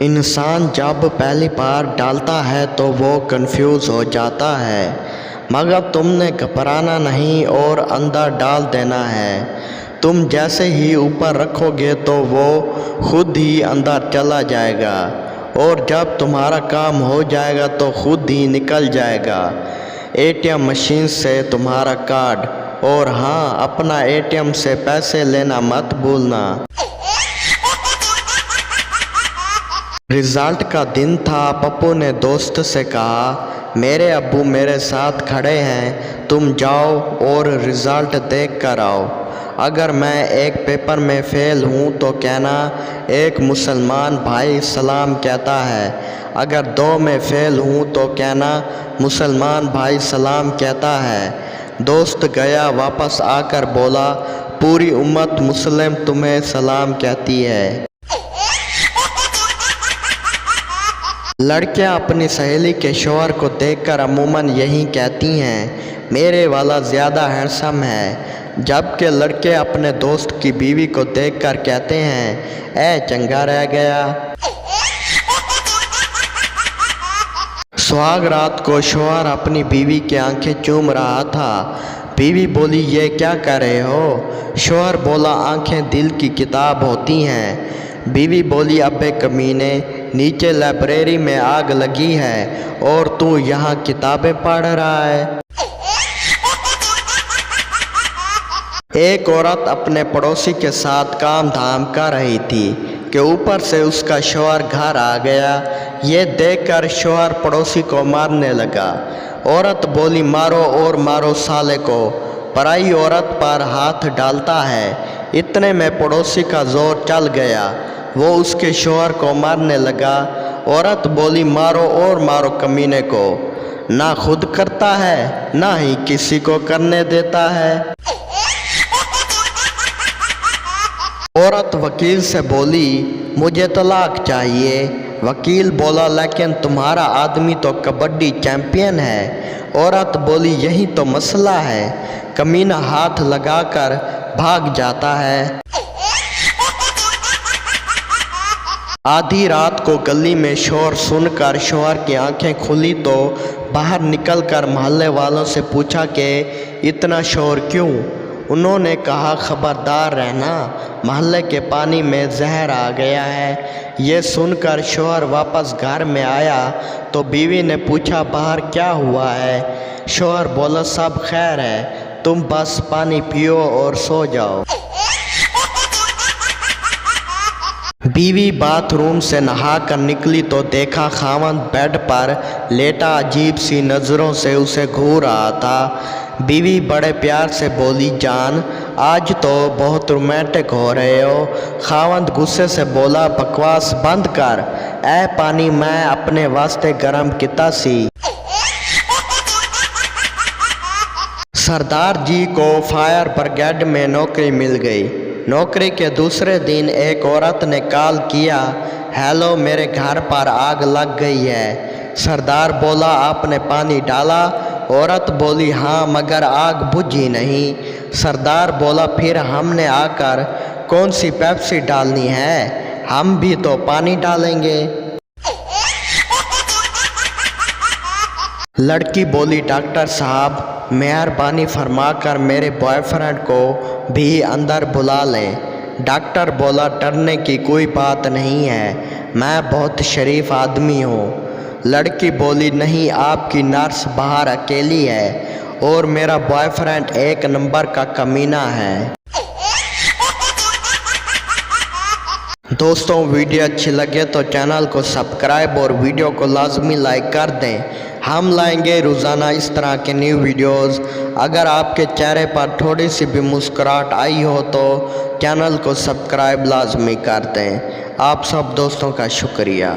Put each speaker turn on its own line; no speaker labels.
انسان جب پہلی بار ڈالتا ہے تو وہ کنفیوز ہو جاتا ہے، مگر تم نے گھبرانا نہیں اور اندر ڈال دینا ہے۔ تم جیسے ہی اوپر رکھو گے تو وہ خود ہی اندر چلا جائے گا، اور جب تمہارا کام ہو جائے گا تو خود ہی نکل جائے گا۔ اے ٹی ایم مشین سے تمہارا کارڈ، اور ہاں، اپنا اے ٹی ایم سے پیسے لینا مت بھولنا۔ رزلٹ کا دن تھا۔ پپو نے دوست سے کہا، میرے ابو میرے ساتھ کھڑے ہیں، تم جاؤ اور رزلٹ دیکھ کر آؤ۔ اگر میں ایک پیپر میں فیل ہوں تو کہنا ایک مسلمان بھائی سلام کہتا ہے، اگر 2 میں فیل ہوں تو کہنا مسلمان بھائی سلام کہتا ہے۔ دوست گیا، واپس آ کر بولا، پوری امت مسلم تمہیں سلام کہتی ہے۔ لڑکیاں اپنی سہیلی کے شوہر کو دیکھ کر عموماً یہی کہتی ہیں، میرے والا زیادہ ہینڈسم ہے، جبکہ لڑکے اپنے دوست کی بیوی کو دیکھ کر کہتے ہیں، اے چنگا رہ گیا۔ سہاگ رات کو شوہر اپنی بیوی کی آنکھیں چوم رہا تھا۔ بیوی بولی، یہ کیا کر رہے ہو؟ شوہر بولا، آنکھیں دل کی کتاب ہوتی ہیں۔ بیوی بولی، ابے کمینے، نیچے لائبریری میں آگ لگی ہے اور تو یہاں کتابیں پڑھ رہا ہے۔ ایک عورت اپنے پڑوسی کے ساتھ کام دھام کر رہی تھی کہ اوپر سے اس کا شوہر گھر آ گیا۔ یہ دیکھ کر شوہر پڑوسی کو مارنے لگا۔ عورت بولی، مارو اور مارو سالے کو، پرائی عورت پر ہاتھ ڈالتا ہے۔ اتنے میں پڑوسی کا زور چل گیا، وہ اس کے شوہر کو مارنے لگا۔ عورت بولی، مارو اور مارو کمینے کو، نہ خود کرتا ہے نہ ہی کسی کو کرنے دیتا ہے۔ عورت وکیل سے بولی، مجھے طلاق چاہیے۔ وکیل بولا، لیکن تمہارا آدمی تو کبڈی چیمپئن ہے۔ عورت بولی، یہی تو مسئلہ ہے، کمینہ ہاتھ لگا کر بھاگ جاتا ہے۔ آدھی رات کو گلی میں شور سن کر شوہر کی آنکھیں کھلی تو باہر نکل کر محلے والوں سے پوچھا کہ اتنا شور کیوں؟ انہوں نے کہا، خبردار رہنا، محلے کے پانی میں زہر آ گیا ہے۔ یہ سن کر شوہر واپس گھر میں آیا تو بیوی نے پوچھا، باہر کیا ہوا ہے؟ شوہر بولا، سب خیر ہے، تم بس پانی پیو اور سو جاؤ۔ بیوی باتھ روم سے نہا کر نکلی تو دیکھا خاوند بیڈ پر لیٹا عجیب سی نظروں سے اسے گھور رہا تھا۔ بیوی بڑے پیار سے بولی، جان، آج تو بہت رومانٹک ہو رہے ہو۔ خاوند غصے سے بولا، بکواس بند کر، اے پانی میں اپنے واسطے گرم کیتا سی۔ سردار جی کو فائر بریگیڈ میں نوکری مل گئی۔ نوکری کے دوسرے دن ایک عورت نے کال کیا، ہیلو، میرے گھر پر آگ لگ گئی ہے۔ سردار بولا، آپ نے پانی ڈالا؟ عورت بولی، ہاں، مگر آگ بجھی نہیں۔ سردار بولا، پھر ہم نے آ کر کون سی پیپسی ڈالنی ہے، ہم بھی تو پانی ڈالیں گے۔ لڑکی بولی، ڈاکٹر صاحب، مہربانی فرما کر میرے بوائے فرینڈ کو بھی اندر بلا لیں۔ ڈاکٹر بولا، ڈرنے کی کوئی بات نہیں ہے، میں بہت شریف آدمی ہوں۔ لڑکی بولی، نہیں، آپ کی نرس باہر اکیلی ہے اور میرا بوائے فرینڈ 1 نمبر کا کمینہ ہے۔ دوستوں، ویڈیو اچھی لگے تو چینل کو سبسکرائب اور ویڈیو کو لازمی لائک کر دیں۔ ہم لائیں گے روزانہ اس طرح کے نیو ویڈیوز۔ اگر آپ کے چہرے پر تھوڑی سی بھی مسکراہٹ آئی ہو تو چینل کو سبسکرائب لازمی کر دیں۔ آپ سب دوستوں کا شکریہ۔